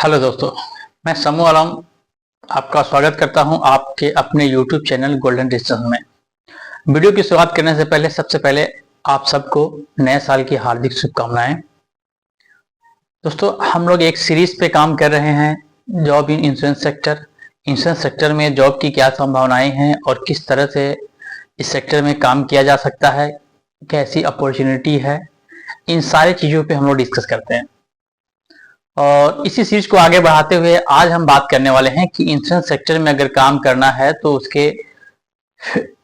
Hello दोस्तों, मैं समू आलम आपका स्वागत करता हूं आपके अपने YouTube चैनल गोल्डन डिसीजन में। वीडियो की शुरुआत करने से पहले सबसे पहले आप सबको नए साल की हार्दिक शुभकामनाएं। दोस्तों, हम लोग एक सीरीज पे काम कर रहे हैं, job in insurance sector. Insurance sector में जॉब की क्या संभावनाएं हैं और किस तरह से इस सेक्टर में काम किया जा सकता है, कैसी अपॉर्चुनिटी है, इन सारी चीज़ों पे हम लोग डिस्कस करते हैं। और इसी सीरीज को आगे बढ़ाते हुए आज हम बात करने वाले हैं कि इंश्योरेंस सेक्टर में अगर काम करना है तो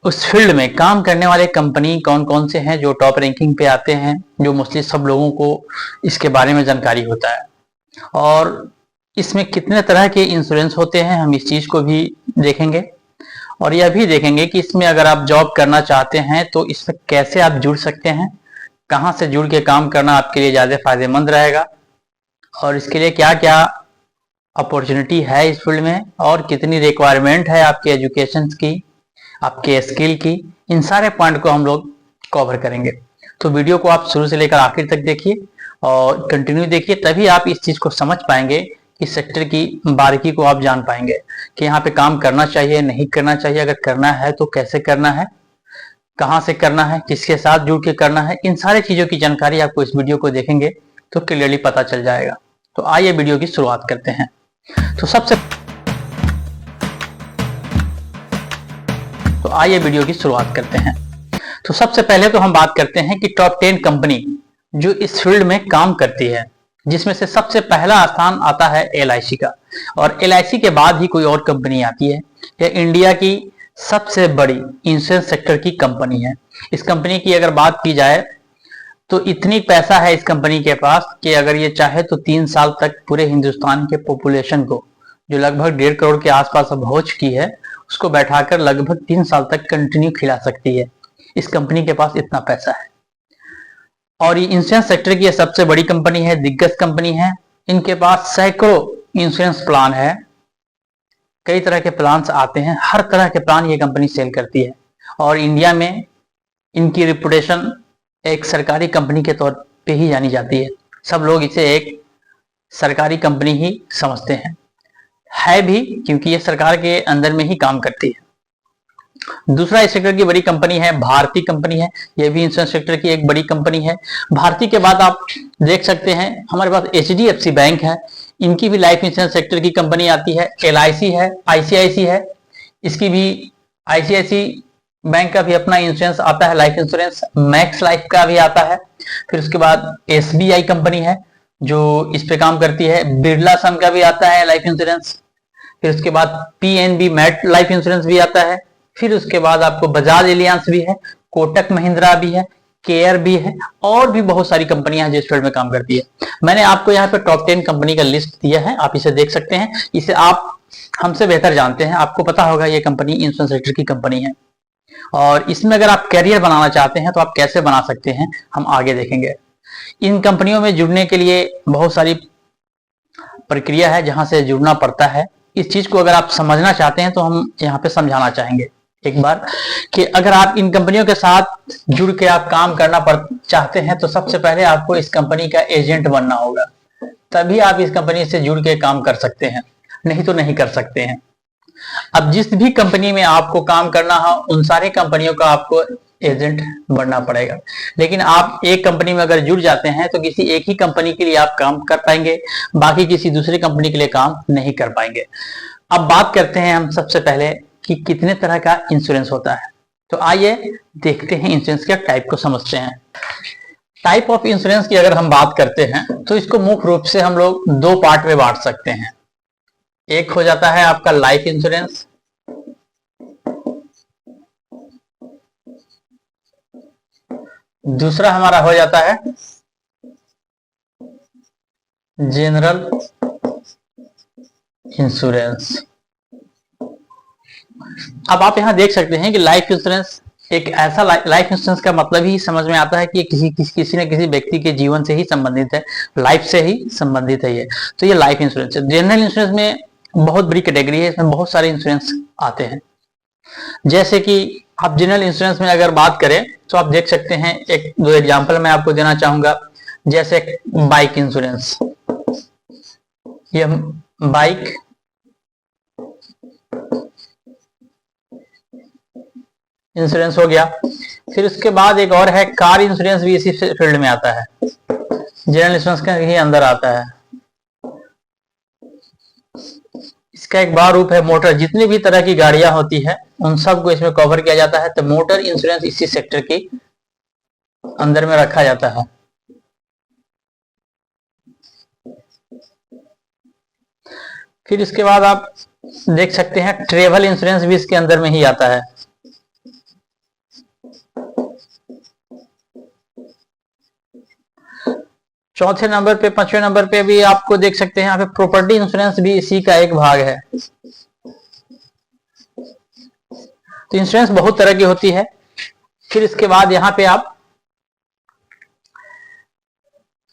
उस फील्ड में काम करने वाले कंपनी कौन कौन से हैं जो टॉप रैंकिंग पे आते हैं, जो मोस्टली सब लोगों को इसके बारे में जानकारी होता है, और इसमें कितने तरह के इंश्योरेंस होते हैं, हम इस चीज को भी देखेंगे। और यह भी देखेंगे कि इसमें अगर आप जॉब करना चाहते हैं तो इसमें कैसे आप जुड़ सकते हैं, कहाँ से जुड़ के काम करना आपके लिए ज्यादा फायदेमंद रहेगा, और इसके लिए क्या क्या अपॉर्चुनिटी है इस फील्ड में, और कितनी रिक्वायरमेंट है आपके एजुकेशन की, आपके स्किल की। इन सारे पॉइंट को हम लोग कवर करेंगे। तो वीडियो को आप शुरू से लेकर आखिर तक देखिए और कंटिन्यू देखिए, तभी आप इस चीज को समझ पाएंगे, इस सेक्टर की बारीकी को आप जान पाएंगे कि यहाँ पे काम करना चाहिए, नहीं करना चाहिए, अगर करना है तो कैसे करना है, कहाँ से करना है, किसके साथ जुड़ के करना है। इन सारी चीजों की जानकारी आपको इस वीडियो को देखेंगे तो क्लियरली पता चल जाएगा। तो आइए वीडियो की शुरुआत करते हैं। तो सबसे पहले तो हम बात करते हैं कि टॉप 10 कंपनी जो इस फील्ड में काम करती है, जिसमें से सबसे पहला स्थान आता है LIC का, और LIC के बाद ही कोई और कंपनी आती है। यह इंडिया की सबसे बड़ी इंश्योरेंस सेक्टर की कंपनी है। इस कंपनी की अगर बात की जाए तो इतनी पैसा है इस कंपनी के पास कि अगर ये चाहे तो 3 साल तक पूरे हिंदुस्तान के पॉपुलेशन को, जो लगभग 1.5 करोड़ के आसपास अब हो चुकी है, उसको बैठाकर लगभग 3 साल तक कंटिन्यू खिला सकती है। इस कंपनी के पास इतना पैसा है। और ये इंश्योरेंस सेक्टर की सबसे बड़ी कंपनी है, दिग्गज कंपनी है। इनके पास सैकड़ों इंश्योरेंस प्लान है, कई तरह के प्लान्स आते हैं, हर तरह के प्लान ये कंपनी सेल करती है। और इंडिया में इनकी रिपुटेशन एक सरकारी कंपनी के तौर पे ही जानी जाती है। सब लोग इसे एक सरकारी कंपनी ही समझते है भी, क्योंकि ये सरकार के अंदर में ही काम करती है। दूसरा इस सेक्टर की बड़ी कंपनी है भारती कंपनी है। ये भी इंश्योरेंस सेक्टर की एक बड़ी कंपनी है। भारती के बाद आप देख सकते हैं हमारे पास HDFC बैंक है, इनकी भी लाइफ इंश्योरेंस सेक्टर की कंपनी आती है। LIC है, ICICI है, इसकी भी ICICI बैंक का भी अपना इंश्योरेंस आता है, लाइफ इंश्योरेंस। मैक्स लाइफ का भी आता है। फिर उसके बाद SBI कंपनी है जो इस पे काम करती है। बिरला सन का भी आता है लाइफ इंश्योरेंस। फिर उसके बाद PNB मैट लाइफ इंश्योरेंस भी आता है। फिर उसके बाद आपको बजाज एलियांस भी है, कोटक महिंद्रा भी है, केयर भी है, और भी बहुत सारी कंपनियां हैं जो इस फील्ड में काम करती है। मैंने आपको यहाँ पे टॉप 10 कंपनी का लिस्ट दिया है, आप इसे देख सकते हैं। इसे आप हमसे बेहतर जानते हैं, आपको पता होगा ये कंपनी इंश्योरेंस सेक्टर की कंपनी है। और इसमें अगर आप करियर बनाना चाहते हैं तो आप कैसे बना सकते हैं, हम आगे देखेंगे। इन कंपनियों में जुड़ने के लिए बहुत सारी प्रक्रिया है जहां से जुड़ना पड़ता है। इस चीज को अगर आप समझना चाहते हैं तो हम यहाँ पे समझाना चाहेंगे एक बार कि अगर आप इन कंपनियों के साथ जुड़ के आप काम करना चाहते हैं तो सबसे पहले आपको इस कंपनी का एजेंट बनना होगा, तभी आप इस कंपनी से जुड़ के काम कर सकते हैं, नहीं तो नहीं कर सकते हैं। अब जिस भी कंपनी में आपको काम करना हो उन सारी कंपनियों का आपको एजेंट बनना पड़ेगा। लेकिन आप एक कंपनी में अगर जुड़ जाते हैं तो किसी एक ही कंपनी के लिए आप काम कर पाएंगे, बाकी किसी दूसरी कंपनी के लिए काम नहीं कर पाएंगे। अब बात करते हैं हम सबसे पहले कि कितने तरह का इंश्योरेंस होता है। तो आइए देखते हैं इंश्योरेंस के टाइप को समझते हैं। टाइप ऑफ इंश्योरेंस की अगर हम बात करते हैं तो इसको मुख्य रूप से हम लोग 2 पार्ट में बांट सकते हैं। एक हो जाता है आपका लाइफ इंश्योरेंस, दूसरा हमारा हो जाता है जनरल इंश्योरेंस। अब आप यहां देख सकते हैं कि लाइफ इंश्योरेंस एक ऐसा लाइफ इंश्योरेंस का मतलब ही समझ में आता है कि किसी न किसी व्यक्ति के जीवन से ही संबंधित है, लाइफ से ही संबंधित है ये। तो ये लाइफ इंश्योरेंस है। जनरल इंश्योरेंस में बहुत बड़ी कैटेगरी है, इसमें बहुत सारे इंश्योरेंस आते हैं। जैसे कि आप जनरल इंश्योरेंस में अगर बात करें तो आप देख सकते हैं, एक 2 एग्जांपल मैं आपको देना चाहूंगा। जैसे बाइक इंश्योरेंस, ये बाइक इंश्योरेंस हो गया। फिर उसके बाद एक और है कार इंश्योरेंस, भी इसी फील्ड में आता है, जनरल इंश्योरेंस का ही अंदर आता है। इसका एक बड़ा रूप है मोटर। जितनी भी तरह की गाड़ियां होती है उन सबको इसमें कवर किया जाता है, तो मोटर इंश्योरेंस इसी सेक्टर के अंदर में रखा जाता है। फिर इसके बाद आप देख सकते हैं ट्रेवल इंश्योरेंस भी इसके अंदर में ही आता है। चौथे नंबर पे, पांचवें नंबर पे भी आपको देख सकते हैं यहाँ पे प्रॉपर्टी इंश्योरेंस भी इसी का एक भाग है। तो इंश्योरेंस बहुत तरह की होती है। फिर इसके बाद यहाँ पे आप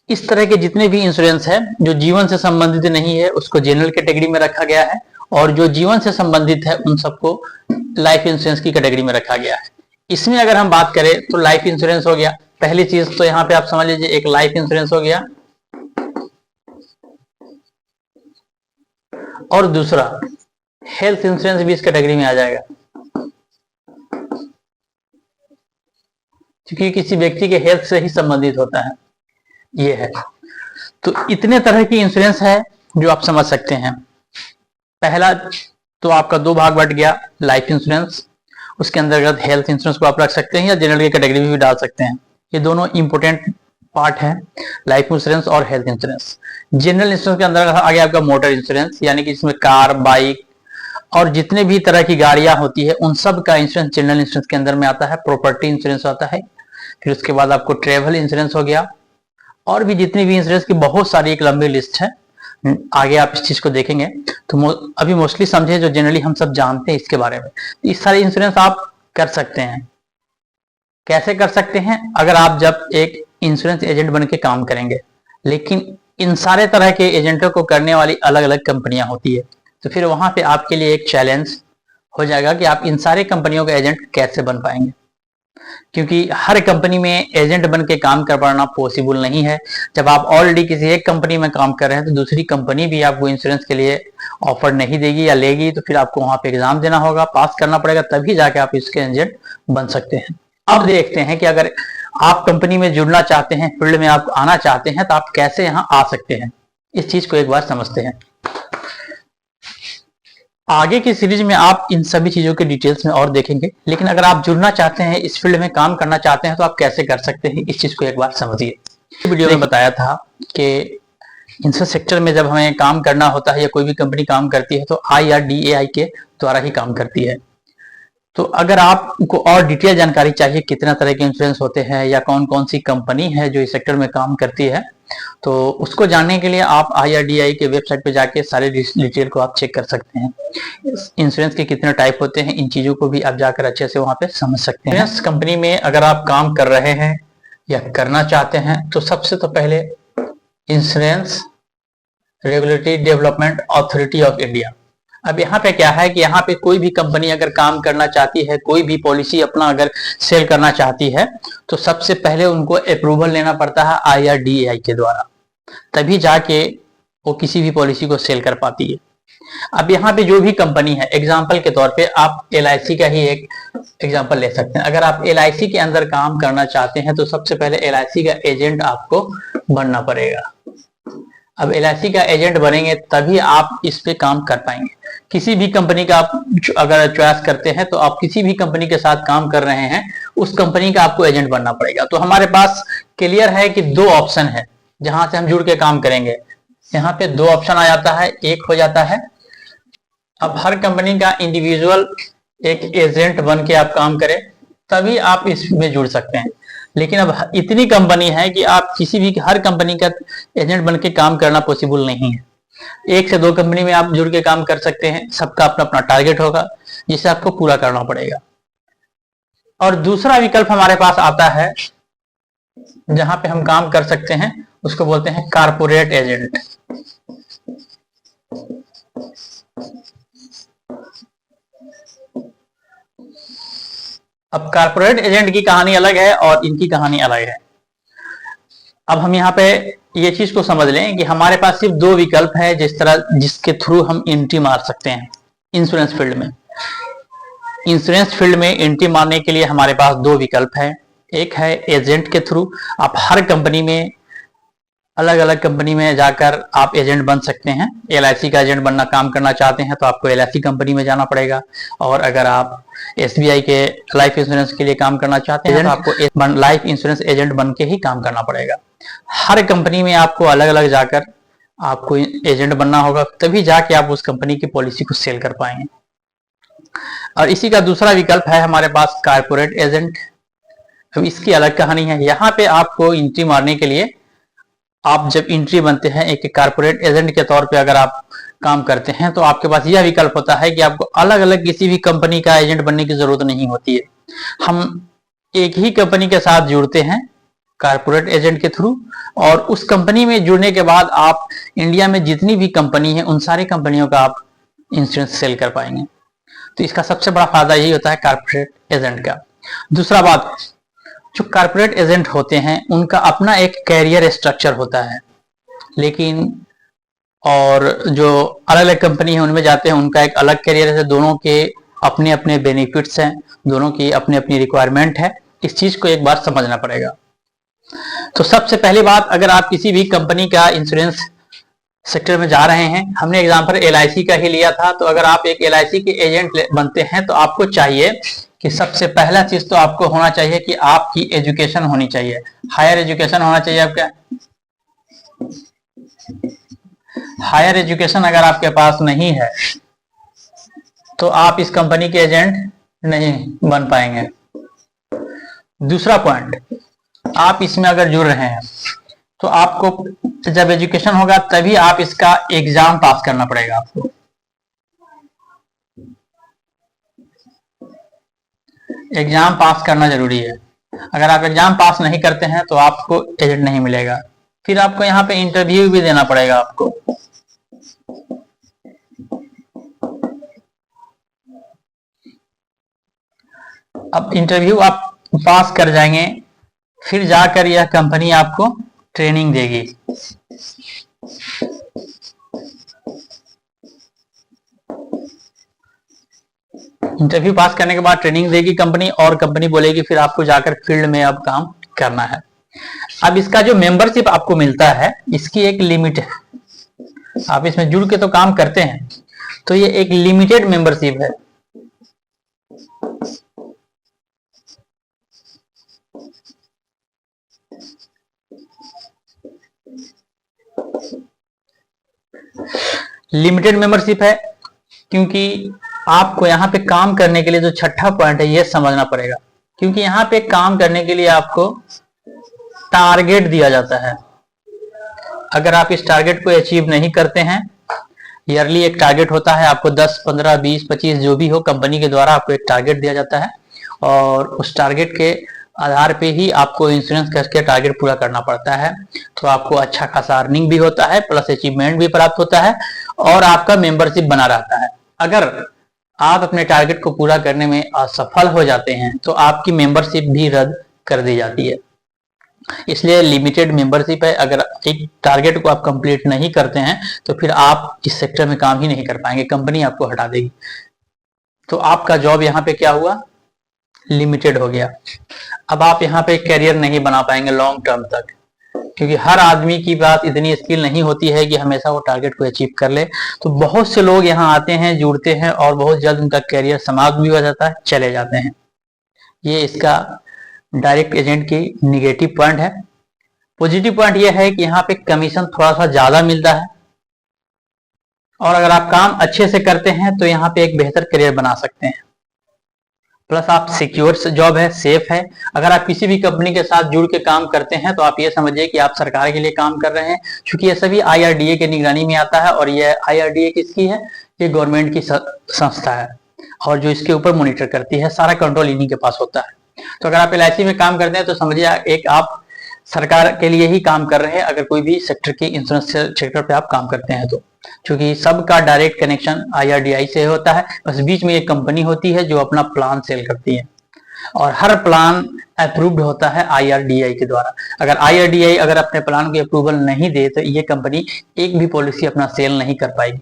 इस तरह के जितने भी इंश्योरेंस है जो जीवन से संबंधित नहीं है उसको जनरल कैटेगरी में रखा गया है, और जो जीवन से संबंधित है उन सबको लाइफ इंश्योरेंस की कैटेगरी में रखा गया है। इसमें अगर हम बात करें तो लाइफ इंश्योरेंस हो गया पहली चीज, तो यहाँ पे आप समझ लीजिए एक लाइफ इंश्योरेंस हो गया, और दूसरा हेल्थ इंश्योरेंस भी इस कैटेगरी में आ जाएगा, क्योंकि किसी व्यक्ति के हेल्थ से ही संबंधित होता है। ये है, तो इतने तरह की इंश्योरेंस है जो आप समझ सकते हैं। पहला तो आपका दो भाग बट गया, लाइफ इंश्योरेंस, उसके अंतर्गत हेल्थ इंश्योरेंस को आप रख सकते हैं या जनरल की कैटेगरी में भी डाल सकते हैं। ये दोनों इंपोर्टेंट पार्ट है, लाइफ इंश्योरेंस और हेल्थ इंश्योरेंस। जनरल इंश्योरेंस के अंदर आ गया आपका मोटर इंश्योरेंस, यानी कि इसमें कार, बाइक और जितने भी तरह की गाड़ियां होती है उन सब का इंश्योरेंस जनरल इंश्योरेंस के अंदर में आता है। प्रॉपर्टी इंश्योरेंस आता है। फिर उसके बाद आपको ट्रेवल इंश्योरेंस हो गया, और भी जितनी भी इंश्योरेंस की बहुत सारी एक लंबी लिस्ट है, आगे आप इस चीज को देखेंगे। तो अभी मोस्टली समझे जो जनरली हम सब जानते हैं इसके बारे में। इस सारे इंश्योरेंस आप कर सकते हैं। कैसे कर सकते हैं? अगर आप जब एक इंश्योरेंस एजेंट बन के काम करेंगे, लेकिन इन सारे तरह के एजेंटों को करने वाली अलग अलग कंपनियां होती है, तो फिर वहां पे आपके लिए एक चैलेंज हो जाएगा कि आप इन सारे कंपनियों के एजेंट कैसे बन पाएंगे, क्योंकि हर कंपनी में एजेंट बन के काम कर पाना पॉसिबल नहीं है। जब आप ऑलरेडी किसी एक कंपनी में काम कर रहे हैं तो दूसरी कंपनी भी आपको इंश्योरेंस के लिए ऑफर नहीं देगी या लेगी, तो फिर आपको वहां पे एग्जाम देना होगा, पास करना पड़ेगा, तभी जाके आप इसके एजेंट बन सकते हैं। अब देखते हैं कि अगर आप कंपनी में जुड़ना चाहते हैं, फील्ड में आप आना चाहते हैं, तो आप कैसे यहाँ आ सकते हैं, इस चीज को एक बार समझते हैं। आगे की सीरीज में आप इन सभी चीजों के डिटेल्स में और देखेंगे, लेकिन अगर आप जुड़ना चाहते हैं, इस फील्ड में काम करना चाहते हैं, तो आप कैसे कर सकते हैं, इस चीज को एक बार समझिए। वीडियो में बताया था कि इंश्योरेंस सेक्टर में जब हमें काम करना होता है या कोई भी कंपनी काम करती है तो IRDAI के द्वारा ही काम करती है। तो अगर आपको और डिटेल जानकारी चाहिए कितना तरह के इंश्योरेंस होते हैं या कौन कौन सी कंपनी है जो इस सेक्टर में काम करती है, तो उसको जानने के लिए आप IRDAI के वेबसाइट पे जाके सारे डिटेल को आप चेक कर सकते हैं। इंश्योरेंस के कितने टाइप होते हैं, इन चीजों को भी आप जाकर अच्छे से वहां पे समझ सकते हैं। इंश्योरेंस कंपनी में अगर आप काम कर रहे हैं या करना चाहते हैं, तो सबसे तो पहले insurance regulatory development authority of India. अब यहाँ पे क्या है कि यहाँ पे कोई भी कंपनी अगर काम करना चाहती है, कोई भी पॉलिसी अपना अगर सेल करना चाहती है, तो सबसे पहले उनको अप्रूवल लेना पड़ता है IRDAI के द्वारा, तभी जाके वो किसी भी पॉलिसी को सेल कर पाती है। अब यहाँ पे जो भी कंपनी है, एग्जाम्पल के तौर पे आप LIC का ही एक एग्जाम्पल ले सकते हैं। अगर आप LIC के अंदर काम करना चाहते हैं, तो सबसे पहले LIC का एजेंट आपको बनना पड़ेगा। अब LIC का एजेंट बनेंगे तभी आप इस पे काम कर पाएंगे। किसी भी कंपनी का आप अगर चॉइस करते हैं, तो आप किसी भी कंपनी के साथ काम कर रहे हैं, उस कंपनी का आपको एजेंट बनना पड़ेगा। तो हमारे पास क्लियर है कि दो ऑप्शन है जहां से हम जुड़ के काम करेंगे। यहाँ पे दो ऑप्शन आ जाता है, एक हो जाता है अब हर कंपनी का इंडिविजुअल एक एजेंट बन के आप काम करें, तभी आप इसमें जुड़ सकते हैं। लेकिन अब इतनी कंपनी है कि आप किसी भी हर कंपनी का एजेंट बन के काम करना पॉसिबल नहीं है। एक से दो कंपनी में आप जुड़ के काम कर सकते हैं, सबका अपना अपना टारगेट होगा जिसे आपको पूरा करना पड़ेगा। और दूसरा विकल्प हमारे पास आता है जहां पे हम काम कर सकते हैं, उसको बोलते हैं कारपोरेट एजेंट। अब कारपोरेट एजेंट की कहानी अलग है और इनकी कहानी अलग है। अब हम यहाँ पे ये चीज को समझ लें कि हमारे पास सिर्फ दो विकल्प है जिसके थ्रू हम एंट्री मार सकते हैं इंश्योरेंस फील्ड में। इंश्योरेंस फील्ड में एंट्री मारने के लिए हमारे पास दो विकल्प है। एक है एजेंट के थ्रू, आप हर कंपनी में, अलग अलग कंपनी में जाकर आप एजेंट बन सकते हैं। एलआईसी का एजेंट बनना, काम करना चाहते हैं तो आपको एलआईसी कंपनी में जाना पड़ेगा। और अगर आप एसबीआई के लाइफ इंश्योरेंस के लिए काम करना चाहते हैं तो आपको लाइफ इंश्योरेंस एजेंट बन के ही काम करना पड़ेगा। हर कंपनी में आपको अलग अलग जाकर आपको एजेंट बनना होगा, तभी जाके आप उस कंपनी की पॉलिसी को सेल कर पाएंगे। और इसी का दूसरा विकल्प है हमारे पास कारपोरेट एजेंट। अब इसकी अलग कहानी है। यहाँ पे आपको एंट्री मारने के लिए, आप जब एंट्री बनते हैं एक कारपोरेट एजेंट के तौर पे अगर आप काम करते हैं तो आपके पास यह विकल्प होता है कि आपको अलग अलग किसी भी कंपनी का एजेंट बनने की जरूरत नहीं होती है। हम एक ही कंपनी के साथ जुड़ते हैं कारपोरेट एजेंट के थ्रू, और उस कंपनी में जुड़ने के बाद आप इंडिया में जितनी भी कंपनी है उन सारी कंपनियों का आप इंश्योरेंस सेल कर पाएंगे। तो इसका सबसे बड़ा फायदा यही होता है कारपोरेट एजेंट का। दूसरा बात, जो कारपोरेट एजेंट होते हैं उनका अपना एक कैरियर स्ट्रक्चर होता है, लेकिन और जो अलग अलग कंपनी है उनमें जाते हैं उनका एक अलग कैरियर है। दोनों के अपने अपने बेनिफिट्स हैं, दोनों की अपनी अपनी रिक्वायरमेंट है। इस चीज को एक बार समझना पड़ेगा। तो सबसे पहली बात, अगर आप किसी भी कंपनी का इंश्योरेंस सेक्टर में जा रहे हैं, हमने एग्जांपल एलआईसी का ही लिया था, तो अगर आप एक एलआईसी के एजेंट बनते हैं तो आपको चाहिए कि सबसे पहला चीज तो आपको होना चाहिए कि आपकी एजुकेशन होनी चाहिए, हायर एजुकेशन होना चाहिए आपका। हायर एजुकेशन अगर आपके पास नहीं है तो आप इस कंपनी के एजेंट नहीं बन पाएंगे। दूसरा पॉइंट, आप इसमें अगर जुड़ रहे हैं तो आपको जब एजुकेशन होगा तभी आप इसका एग्जाम पास करना पड़ेगा आपको। एग्जाम पास करना जरूरी है। अगर आप एग्जाम पास नहीं करते हैं तो आपको एजेंट नहीं मिलेगा। फिर आपको यहाँ पे इंटरव्यू भी देना पड़ेगा आपको। अब इंटरव्यू आप पास कर जाएंगे, फिर जाकर यह कंपनी आपको ट्रेनिंग देगी। इंटरव्यू पास करने के बाद ट्रेनिंग देगी कंपनी, और कंपनी बोलेगी फिर आपको जाकर फील्ड में अब काम करना है। अब इसका जो मेंबरशिप आपको मिलता है इसकी एक लिमिट है। आप इसमें जुड़ के तो काम करते हैं तो ये एक लिमिटेड मेंबरशिप है। लिमिटेड मेंबरशिप है क्योंकि आपको यहाँ पे काम करने के लिए जो छठा पॉइंट है ये समझना पड़ेगा, क्योंकि यहाँ पे काम करने के लिए आपको टारगेट दिया जाता है। अगर आप इस टारगेट को अचीव नहीं करते हैं, ईयरली एक टारगेट होता है आपको 10, 15, 20, 25 जो भी हो, कंपनी के द्वारा आपको एक टारगेट दिया जाता है और उस टारगेट के आधार पे ही आपको इंश्योरेंस करके टारगेट पूरा करना पड़ता है। तो आपको अच्छा खासा अर्निंग भी होता है, प्लस अचीवमेंट भी प्राप्त होता है और आपका मेंबरशिप बना रहता है। अगर आप अपने टारगेट को पूरा करने में असफल हो जाते हैं तो आपकी मेंबरशिप भी रद्द कर दी जाती है। इसलिए लिमिटेड मेंबरशिप है। अगर एक टारगेट को आप कंप्लीट नहीं करते हैं तो फिर आप इस सेक्टर में काम ही नहीं कर पाएंगे, कंपनी आपको हटा देगी। तो आपका जॉब यहाँ पे क्या हुआ, लिमिटेड हो गया। अब आप यहाँ पे कैरियर नहीं बना पाएंगे लॉन्ग टर्म तक, क्योंकि हर आदमी की बात इतनी स्किल नहीं होती है कि हमेशा वो टारगेट को अचीव कर ले। तो बहुत से लोग यहाँ आते हैं, जुड़ते हैं और बहुत जल्द उनका कैरियर समाप्त भी हो जाता है, चले जाते हैं। ये इसका डायरेक्ट एजेंट की निगेटिव पॉइंट है। पॉजिटिव पॉइंट ये है कि यहाँ पे कमीशन थोड़ा सा ज्यादा मिलता है और अगर आप काम अच्छे से करते हैं तो यहाँ पे एक बेहतर करियर बना सकते हैं। प्लस आप सिक्योर जॉब है, सेफ है। अगर आप किसी भी कंपनी के साथ जुड़ के काम करते हैं तो आप ये समझिए कि आप सरकार के लिए काम कर रहे हैं, क्योंकि ये सभी IRDA के निगरानी में आता है और ये IRDA किसकी है, ये गवर्नमेंट की संस्था है और जो इसके ऊपर मॉनिटर करती है, सारा कंट्रोल इन्हीं के पास होता है। तो अगर आप LIC में काम करते हैं तो समझिए एक आप सरकार के लिए ही काम कर रहे हैं, अगर कोई भी सेक्टर की इंश्योरेंस सेक्टर पे आप काम करते हैं तो, क्योंकि सबका डायरेक्ट कनेक्शन IRDAI से होता है। बस बीच में एक कंपनी होती है जो अपना प्लान सेल करती है। और हर प्लान अप्रूव्ड होता है IRDAI के द्वारा। अगर IRDAI अगर अपने प्लान की अप्रूवल नहीं दे तो ये कंपनी एक भी पॉलिसी अपना सेल नहीं कर पाएगी।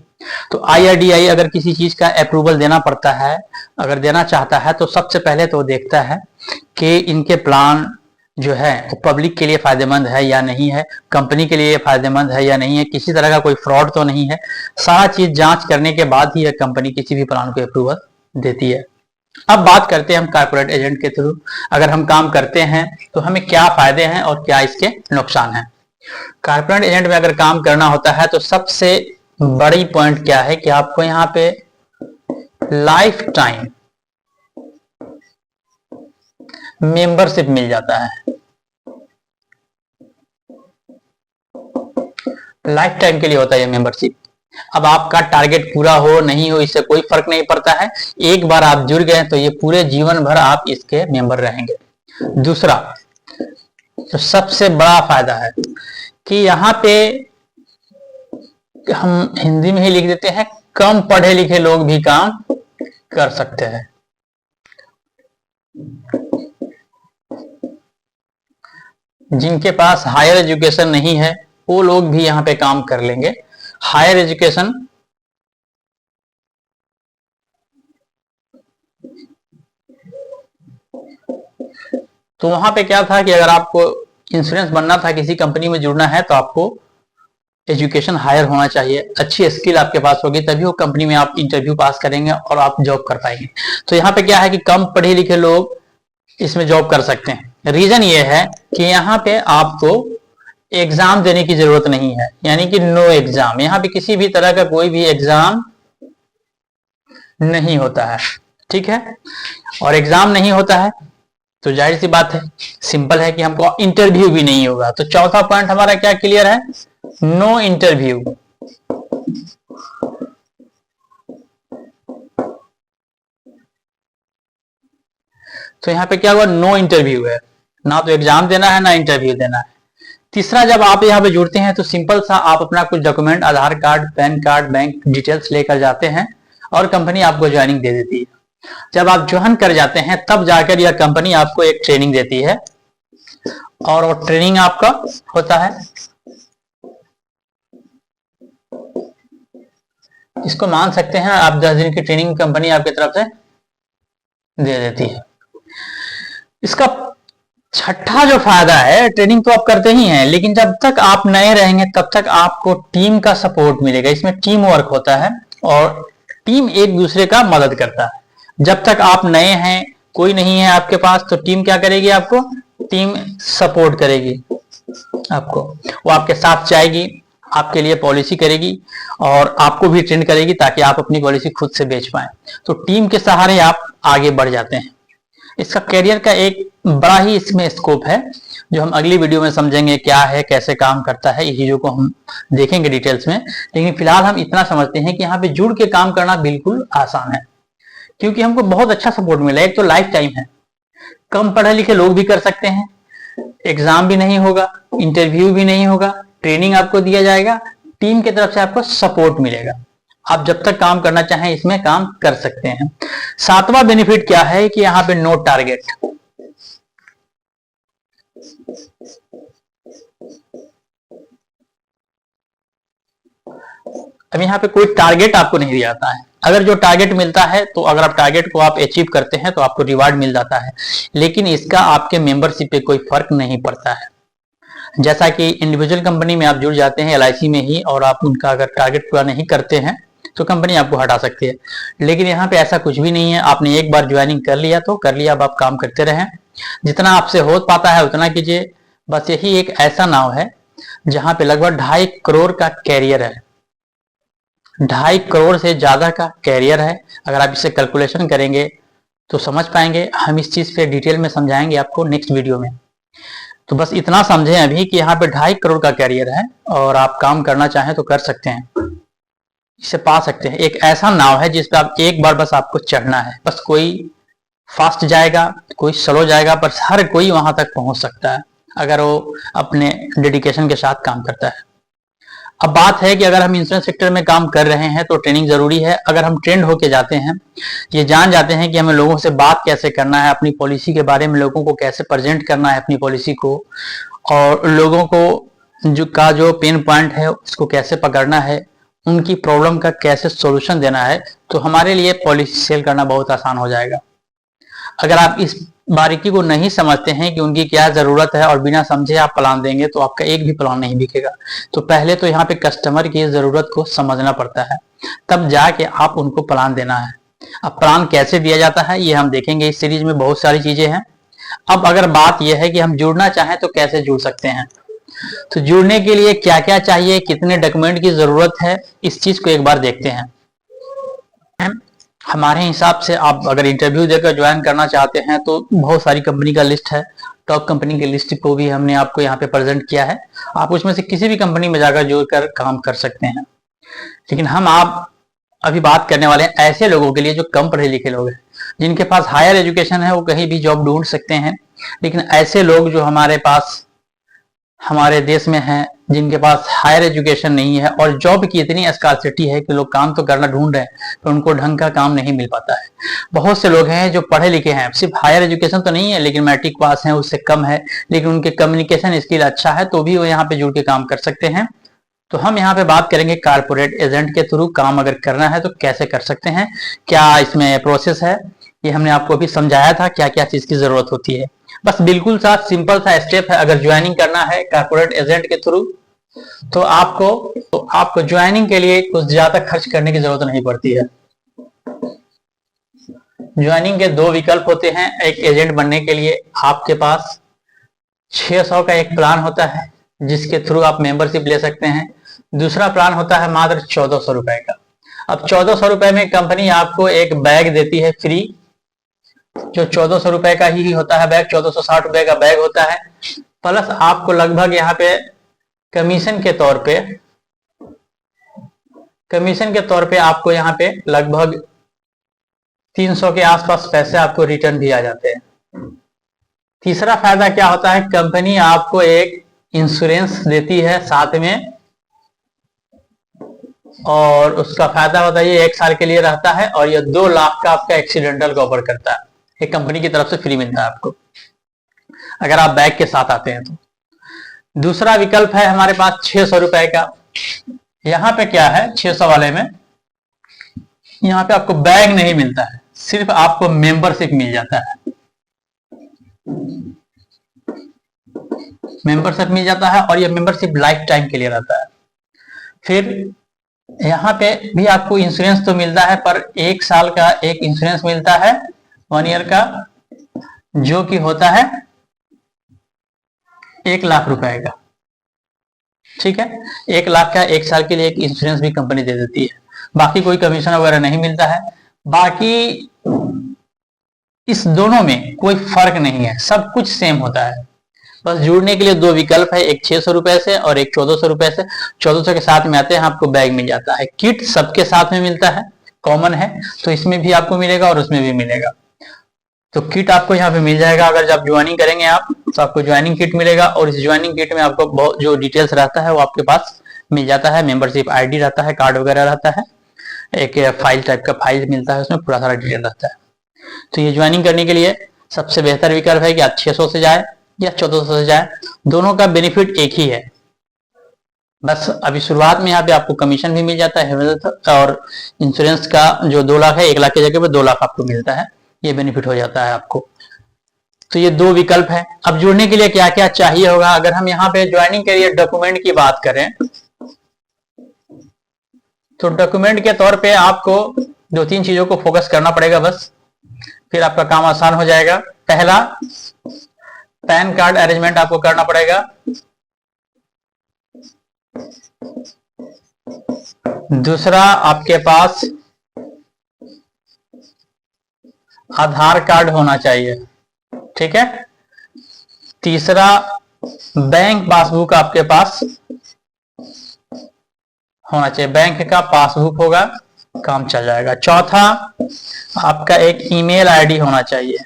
तो IRDAI अगर किसी चीज का अप्रूवल देना पड़ता है, अगर देना चाहता है, तो सबसे पहले तो देखता है कि इनके प्लान जो है वो पब्लिक के लिए फायदेमंद है या नहीं है, कंपनी के लिए फायदेमंद है या नहीं है, किसी तरह का कोई फ्रॉड तो नहीं है। सारा चीज जांच करने के बाद ही कंपनी किसी भी प्लान को अप्रूवल देती है। अब बात करते हैं हम कारपोरेट एजेंट के थ्रू अगर हम काम करते हैं तो हमें क्या फायदे हैं और क्या इसके नुकसान हैं। कारपोरेट एजेंट में अगर काम करना होता है तो सबसे बड़ी पॉइंट क्या है कि आपको यहाँ पे लाइफ टाइम मेंबरशिप मिल जाता है। लाइफ टाइम के लिए होता है ये मेंबरशिप। अब आपका टारगेट पूरा हो नहीं हो इससे कोई फर्क नहीं पड़ता है, एक बार आप जुड़ गए तो ये पूरे जीवन भर आप इसके मेंबर रहेंगे। दूसरा तो सबसे बड़ा फायदा है कि यहाँ पे हम हिंदी में ही लिख देते हैं, कम पढ़े लिखे लोग भी काम कर सकते हैं। जिनके पास हायर एजुकेशन नहीं है वो लोग भी यहाँ पे काम कर लेंगे। हायर एजुकेशन तो वहां पे क्या था कि अगर आपको इंश्योरेंस बनना था, किसी कंपनी में जुड़ना है, तो आपको एजुकेशन हायर होना चाहिए, अच्छी स्किल आपके पास होगी, तभी वो कंपनी में आप इंटरव्यू पास करेंगे और आप जॉब कर पाएंगे। तो यहाँ पे क्या है कि कम पढ़े लिखे लोग इसमें जॉब कर सकते हैं। रीजन ये है कि यहाँ पे आपको एग्जाम देने की जरूरत नहीं है, यानी कि नो एग्जाम। यहाँ पे किसी भी तरह का कोई भी एग्जाम नहीं होता है, ठीक है। और एग्जाम नहीं होता है तो जाहिर सी बात है, सिंपल है कि हमको इंटरव्यू भी नहीं होगा। तो चौथा पॉइंट हमारा क्या क्लियर है, नो इंटरव्यू। तो यहाँ पे क्या हुआ, नो इंटरव्यू है, ना तो एग्जाम देना है ना इंटरव्यू देना है। तीसरा, जब आप यहाँ पे जुड़ते हैं तो सिंपल सा आप अपना कुछ document, Aadhaar card, PAN card, bank details लेकर जाते हैं और कंपनी आपको ज्वाइनिंग दे देती है। जब आप ज्वाइन कर जाते हैं तब जाकर यह कंपनी आपको एक ट्रेनिंग देती है और वो ट्रेनिंग आपका होता है, इसको मान सकते हैं आप 10 दिन की ट्रेनिंग कंपनी आपकी तरफ से दे देती है। इसका छठा जो फायदा है, ट्रेनिंग तो आप करते ही हैं, लेकिन जब तक आप नए रहेंगे तब तक आपको टीम का सपोर्ट मिलेगा। इसमें टीम वर्क होता है और टीम एक दूसरे का मदद करता है। जब तक आप नए हैं, कोई नहीं है आपके पास, तो टीम क्या करेगी, आपको टीम सपोर्ट करेगी, आपको वो आपके साथ जाएगी, आपके लिए पॉलिसी करेगी और आपको भी ट्रेन करेगी ताकि आप अपनी पॉलिसी खुद से बेच पाए। तो टीम के सहारे आप आगे बढ़ जाते हैं। इसका करियर का एक बड़ा ही इसमें स्कोप है जो हम अगली वीडियो में समझेंगे, क्या है, कैसे काम करता है, ये चीजों को हम देखेंगे डिटेल्स में। लेकिन फिलहाल हम इतना समझते हैं कि यहाँ पे जुड़ के काम करना बिल्कुल आसान है, क्योंकि हमको बहुत अच्छा सपोर्ट मिला। एक तो लाइफ टाइम है, कम पढ़े लिखे लोग भी कर सकते हैं, एग्जाम भी नहीं होगा, इंटरव्यू भी नहीं होगा, ट्रेनिंग आपको दिया जाएगा, टीम की तरफ से आपको सपोर्ट मिलेगा। आप जब तक काम करना चाहें इसमें काम कर सकते हैं। सातवां बेनिफिट क्या है कि यहाँ पे नो टारगेट। अब यहाँ पे कोई टारगेट आपको नहीं दिया जाता है। अगर जो टारगेट मिलता है तो अगर आप टारगेट को आप अचीव करते हैं तो आपको रिवार्ड मिल जाता है, लेकिन इसका आपके मेंबरशिप पे कोई फर्क नहीं पड़ता है। जैसा कि इंडिविजुअल कंपनी में आप जुड़ जाते हैं LIC में ही और आप उनका अगर टारगेट पूरा नहीं करते हैं तो कंपनी आपको हटा सकती है, लेकिन यहाँ पे ऐसा कुछ भी नहीं है। आपने एक बार ज्वाइनिंग कर लिया तो कर लिया, अब आप काम करते रहें, जितना आपसे हो पाता है उतना कीजिए। बस यही एक ऐसा नाव है जहां पे लगभग 2.5 करोड़ का कैरियर है, 2.5 करोड़ से ज्यादा का कैरियर है। अगर आप इसे कैलकुलेशन करेंगे तो समझ पाएंगे। हम इस चीज पे डिटेल में समझाएंगे आपको नेक्स्ट वीडियो में। तो बस इतना समझें अभी कि यहाँ पे 2.5 करोड़ का कैरियर है और आप काम करना चाहें तो कर सकते हैं, इसे पा सकते हैं। एक ऐसा नाव है जिस पे आप एक बार बस आपको चढ़ना है। बस कोई फास्ट जाएगा, कोई स्लो जाएगा, पर हर कोई वहां तक पहुंच सकता है अगर वो अपने डेडिकेशन के साथ काम करता है। अब बात है कि अगर हम इंश्योरेंस सेक्टर में काम कर रहे हैं तो ट्रेनिंग जरूरी है। अगर हम ट्रेंड होके जाते हैं, ये जान जाते हैं कि हमें लोगों से बात कैसे करना है, अपनी पॉलिसी के बारे में लोगों को कैसे प्रेजेंट करना है अपनी पॉलिसी को, और लोगों को जो पेन पॉइंट है उसको कैसे पकड़ना है, उनकी प्रॉब्लम का कैसे सॉल्यूशन देना है, तो हमारे लिए पॉलिसी सेल करना बहुत आसान हो जाएगा। अगर आप इस बारीकी को नहीं समझते हैं कि उनकी क्या जरूरत है और बिना समझे आप प्लान देंगे तो आपका एक भी प्लान नहीं बिकेगा। तो पहले तो यहाँ पे कस्टमर की जरूरत को समझना पड़ता है, तब जाके आप उनको प्लान देना है। अब प्लान कैसे दिया जाता है ये हम देखेंगे। इस सीरीज में बहुत सारी चीजें हैं। अब अगर बात यह है कि हम जुड़ना चाहें तो कैसे जुड़ सकते हैं, तो जुड़ने के लिए क्या क्या चाहिए, कितने डॉक्यूमेंट की जरूरत है, इस चीज को एक बार देखते हैं। हमारे हिसाब से आप अगर इंटरव्यू देकर ज्वाइन करना चाहते हैं तो बहुत सारी कंपनी का लिस्ट है। टॉप कंपनी की लिस्ट को भी हमने आपको यहाँ पे प्रेजेंट किया है। आप उसमें से किसी भी कंपनी में जाकर जुड़कर काम कर सकते हैं। लेकिन आप अभी बात करने वाले हैं ऐसे लोगों के लिए जो कम पढ़े लिखे लोग हैं, जिनके पास हायर एजुकेशन है, वो कहीं भी जॉब ढूंढ सकते हैं। लेकिन ऐसे लोग जो हमारे देश में हैं, जिनके पास हायर एजुकेशन नहीं है और जॉब की इतनी स्कार्सिटी है कि लोग काम तो करना ढूंढ रहे हैं तो उनको ढंग का काम नहीं मिल पाता है। बहुत से लोग हैं जो पढ़े लिखे हैं, सिर्फ हायर एजुकेशन तो नहीं है लेकिन मैट्रिक पास है, उससे कम है, लेकिन उनके कम्युनिकेशन स्किल अच्छा है तो भी वो यहाँ पे जुड़ के काम कर सकते हैं। तो हम यहाँ पे बात करेंगे कारपोरेट एजेंट के थ्रू काम अगर करना है तो कैसे कर सकते हैं, क्या इसमें प्रोसेस है, ये हमने आपको अभी समझाया था क्या क्या चीज की जरूरत होती है। बस बिल्कुल सा सिंपल सा स्टेप है। अगर ज्वाइनिंग करना है कारपोरेट एजेंट के थ्रू तो आपको ज्वाइनिंग के लिए कुछ ज्यादा खर्च करने की जरूरत नहीं पड़ती है। ज्वाइनिंग के दो विकल्प होते हैं। एक एजेंट बनने के लिए आपके पास 600 का एक प्लान होता है जिसके थ्रू आप मेंबरशिप ले सकते हैं। दूसरा प्लान होता है मात्र 1400 रुपए का। अब 1400 रुपए में कंपनी आपको एक बैग देती है फ्री, जो 1400 रुपए का ही होता है बैग, 1460 रुपए का बैग होता है। प्लस आपको लगभग यहाँ पे कमीशन के तौर पे आपको यहाँ पे लगभग 300 के आसपास पैसे आपको रिटर्न भी आ जाते हैं। तीसरा फायदा क्या होता है, कंपनी आपको एक इंश्योरेंस देती है साथ में, और उसका फायदा होता है ये 1 साल के लिए रहता है और ये 2 लाख का आपका एक्सीडेंटल कवर करता है। एक कंपनी की तरफ से फ्री मिलता है आपको अगर आप बैग के साथ आते हैं तो। दूसरा विकल्प है हमारे पास 600 रुपए का। यहाँ पे क्या है, 600 वाले में यहाँ पे आपको बैग नहीं मिलता है, सिर्फ आपको मेंबरशिप मिल जाता है। मेंबरशिप मिल जाता है और ये मेंबरशिप लाइफ टाइम के लिए रहता है। फिर यहाँ पे भी आपको इंश्योरेंस तो मिलता है, पर 1 साल का एक इंश्योरेंस मिलता है 1 ईयर का, जो कि होता है 1 लाख रुपए का। ठीक है, 1 लाख का 1 साल के लिए एक इंश्योरेंस भी कंपनी दे देती है। बाकी कोई कमीशन वगैरह नहीं मिलता है। बाकी इस दोनों में कोई फर्क नहीं है, सब कुछ सेम होता है। बस जुड़ने के लिए 2 विकल्प है, एक 600 रुपए से और एक 1400 रुपए से। 1400 के साथ में आते हैं आपको बैग मिल जाता है। किट सबके साथ में मिलता है, कॉमन है, तो इसमें भी आपको मिलेगा और उसमें भी मिलेगा। तो किट आपको यहाँ पे मिल जाएगा। अगर जब ज्वाइनिंग करेंगे आप तो आपको ज्वाइनिंग किट मिलेगा और इस ज्वाइनिंग किट में आपको बहुत जो डिटेल्स रहता है वो आपके पास मिल जाता है। मेंबरशिप आईडी रहता है, कार्ड वगैरह रहता है, एक फाइल टाइप का फाइल मिलता है, उसमें पूरा सारा डिटेल रहता है। तो ये ज्वाइनिंग करने के लिए सबसे बेहतर विकल्प है कि आप 600 से जाए या 1400 से जाए, दोनों का बेनिफिट एक ही है। बस अभी शुरुआत में यहाँ पे आपको कमीशन भी मिल जाता है और इंश्योरेंस का जो 2 लाख है 1 लाख की जगह पे 2 लाख आपको मिलता है, ये बेनिफिट हो जाता है आपको। तो ये 2 विकल्प है। अब जुड़ने के लिए क्या क्या चाहिए होगा, अगर हम यहाँ पे ज्वाइनिंग के लिए डॉक्यूमेंट की बात करें तो डॉक्यूमेंट के तौर पे आपको 2-3 चीजों को फोकस करना पड़ेगा बस, फिर आपका काम आसान हो जाएगा। पहला, पैन कार्ड अरेंजमेंट आपको करना पड़ेगा। दूसरा, आपके पास आधार कार्ड होना चाहिए। ठीक है। तीसरा, बैंक पासबुक आपके पास होना चाहिए, बैंक का पासबुक होगा, काम चल जाएगा। चौथा, आपका एक ईमेल आईडी होना चाहिए।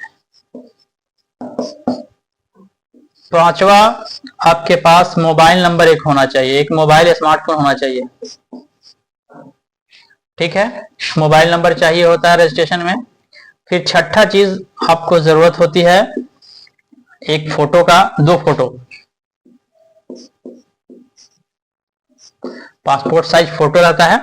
पांचवा, आपके पास मोबाइल नंबर एक होना चाहिए, एक मोबाइल स्मार्टफोन होना चाहिए। ठीक है, मोबाइल नंबर चाहिए होता है रजिस्ट्रेशन में। फिर छठा चीज आपको जरूरत होती है एक फोटो का, 2 फोटो, पासपोर्ट साइज फोटो रहता है,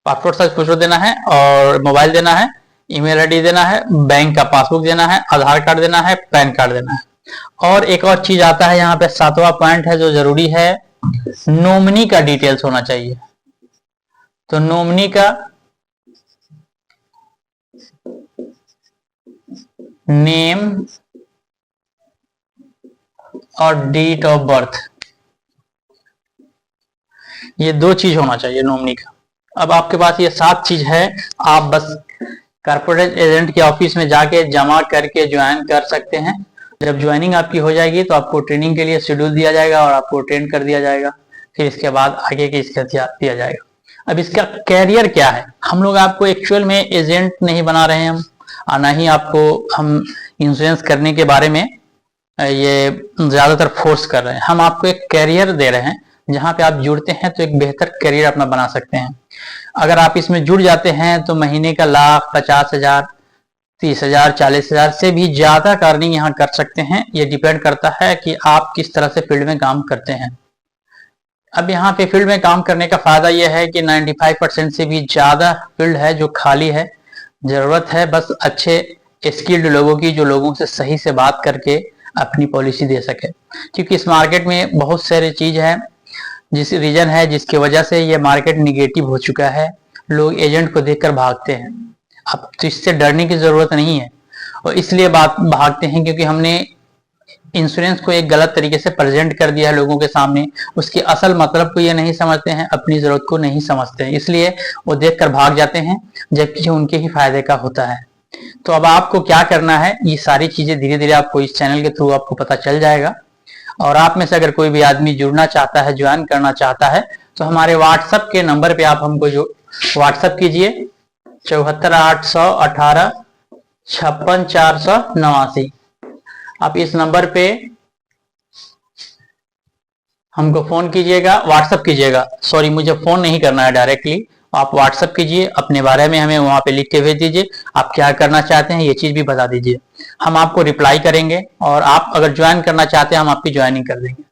पासपोर्ट साइज फोटो देना है, और मोबाइल देना है, ईमेल आईडी देना है, बैंक का पासबुक देना है, आधार कार्ड देना है, पैन कार्ड देना है। और एक और चीज आता है यहाँ पे 7वां पॉइंट है जो जरूरी है, नॉमिनी का डिटेल्स होना चाहिए। तो नॉमिनी का नेम और डेट ऑफ बर्थ, ये 2 चीज होना चाहिए नॉमिनी का। अब आपके पास ये 7 चीज है, आप बस कॉर्पोरेट एजेंट के ऑफिस में जाके जमा करके ज्वाइन कर सकते हैं। जब ज्वाइनिंग आपकी हो जाएगी तो आपको ट्रेनिंग के लिए शेड्यूल दिया जाएगा और आपको ट्रेन कर दिया जाएगा। फिर इसके बाद आगे के इसका दिया जाएगा। अब इसका कैरियर क्या है, हम लोग आपको एक्चुअल में एजेंट नहीं बना रहे हैं हम, और ना ही आपको हम इंश्योरेंस करने के बारे में ये ज्यादातर फोर्स कर रहे हैं। हम आपको एक कैरियर दे रहे हैं जहां पे आप जुड़ते हैं तो एक बेहतर करियर अपना बना सकते हैं। अगर आप इसमें जुड़ जाते हैं तो महीने का लाख, 50,000, 30,000, 40,000 से भी ज्यादा का अर्निंग यहाँ कर सकते हैं। ये डिपेंड करता है कि आप किस तरह से फील्ड में काम करते हैं। अब यहाँ पे फील्ड में काम करने का फायदा यह है कि 95% से भी ज्यादा फील्ड है जो खाली है। जरूरत है बस अच्छे स्किल्ड लोगों की, जो लोगों से सही से बात करके अपनी पॉलिसी दे सके। क्योंकि इस मार्केट में बहुत सारी चीज है, जिस रीजन है जिसकी वजह से ये मार्केट निगेटिव हो चुका है। लोग एजेंट को देखकर भागते हैं। अब तो इससे डरने की जरूरत नहीं है, और इसलिए भागते हैं क्योंकि हमने इंश्योरेंस को एक गलत तरीके से प्रेजेंट कर दिया है लोगों के सामने। उसके असल मतलब को ये नहीं समझते हैं, अपनी जरूरत को नहीं समझते हैं, इसलिए वो देखकर भाग जाते हैं, जबकि उनके ही फायदे का होता है। तो अब आपको क्या करना है, ये सारी चीजें धीरे धीरे आपको इस चैनल के थ्रू आपको पता चल जाएगा। और आप में से अगर कोई भी आदमी जुड़ना चाहता है, ज्वाइन करना चाहता है, तो हमारे व्हाट्सएप के नंबर पे आप हमको जो व्हाट्सएप कीजिए 74,856,489। आप इस नंबर पे हमको फोन कीजिएगा, व्हाट्सएप कीजिएगा, सॉरी मुझे फोन नहीं करना है डायरेक्टली, आप व्हाट्सएप कीजिए, अपने बारे में हमें वहां पे लिख के भेज दीजिए, आप क्या करना चाहते हैं ये चीज भी बता दीजिए, हम आपको रिप्लाई करेंगे। और आप अगर ज्वाइन करना चाहते हैं हम आपकी ज्वाइनिंग कर देंगे।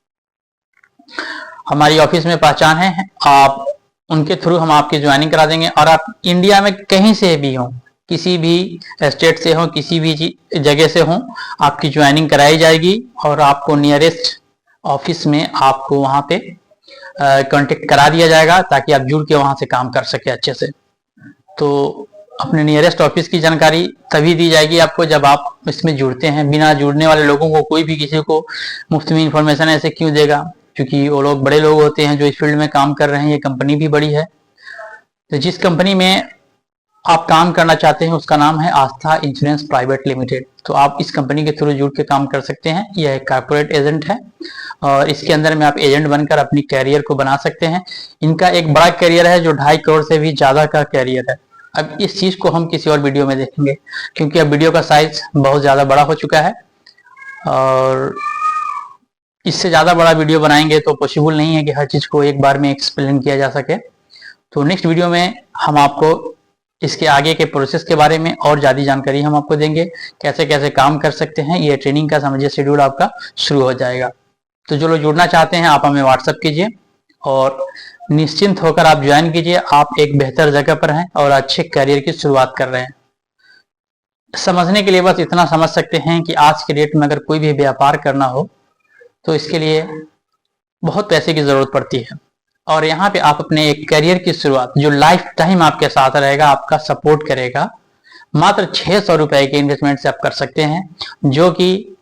हमारी ऑफिस में पहचान है, आप उनके थ्रू हम आपकी ज्वाइनिंग करा देंगे। और आप इंडिया में कहीं से भी हो, किसी भी स्टेट से हो, किसी भी जगह से हो, आपकी ज्वाइनिंग कराई जाएगी और आपको नियरेस्ट ऑफिस में आपको वहां पे कांटेक्ट करा दिया जाएगा, ताकि आप जुड़ के वहां से काम कर सके अच्छे से। तो अपने नियरेस्ट ऑफिस की जानकारी तभी दी जाएगी आपको जब आप इसमें जुड़ते हैं। बिना जुड़ने वाले लोगों को कोई भी किसी को मुफ्त में इंफॉर्मेशन ऐसे क्यों देगा, क्योंकि वो लोग बड़े लोग होते हैं जो इस फील्ड में काम कर रहे हैं। ये कंपनी भी बड़ी है। तो जिस कंपनी में आप काम करना चाहते हैं उसका नाम है आस्था इंश्योरेंस प्राइवेट लिमिटेड। तो आप इस कंपनी के थ्रू जुड़ के काम कर सकते हैं। यह एक कॉर्पोरेट एजेंट है और इसके अंदर में आप एजेंट बनकर अपनी कैरियर को बना सकते हैं। इनका एक बड़ा कैरियर है जो 2.5 करोड़ से भी ज्यादा का कैरियर है। अब इस चीज को हम किसी और वीडियो में देखेंगे, क्योंकि अब वीडियो का साइज बहुत ज्यादा बड़ा हो चुका है और इससे ज्यादा बड़ा वीडियो बनाएंगे तो पॉसिबल नहीं है कि हर चीज को एक बार में एक्सप्लेन किया जा सके। तो नेक्स्ट वीडियो में हम आपको इसके आगे के प्रोसेस के बारे में और ज्यादा जानकारी हम आपको देंगे, कैसे कैसे काम कर सकते हैं। ये ट्रेनिंग का समझिए शेड्यूल आपका शुरू हो जाएगा। तो जो लोग जुड़ना चाहते हैं आप हमें व्हाट्सएप कीजिए और निश्चिंत होकर आप ज्वाइन कीजिए। आप एक बेहतर जगह पर हैं और अच्छे करियर की शुरुआत कर रहे हैं। समझने के लिए बस इतना समझ सकते हैं कि आज के डेट में अगर कोई भी व्यापार करना हो तो इसके लिए बहुत पैसे की जरूरत पड़ती है, और यहाँ पे आप अपने एक करियर की शुरुआत जो लाइफ टाइम आपके साथ रहेगा, आपका सपोर्ट करेगा, मात्र 600 रुपए के इन्वेस्टमेंट से आप कर सकते हैं। जो कि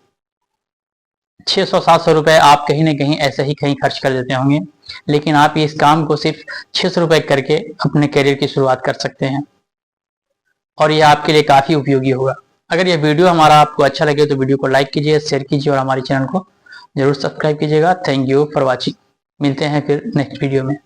600-700 रुपए आप कहीं ना कहीं ऐसे ही कहीं खर्च कर देते होंगे, लेकिन आप इस काम को सिर्फ 600 रुपए करके अपने करियर की शुरुआत कर सकते हैं और यह आपके लिए काफी उपयोगी होगा। अगर यह वीडियो हमारा आपको अच्छा लगे तो वीडियो को लाइक कीजिए, शेयर कीजिए और हमारे चैनल को जरूर सब्सक्राइब कीजिएगा। Thank you for watching. मिलते हैं फिर नेक्स्ट वीडियो में।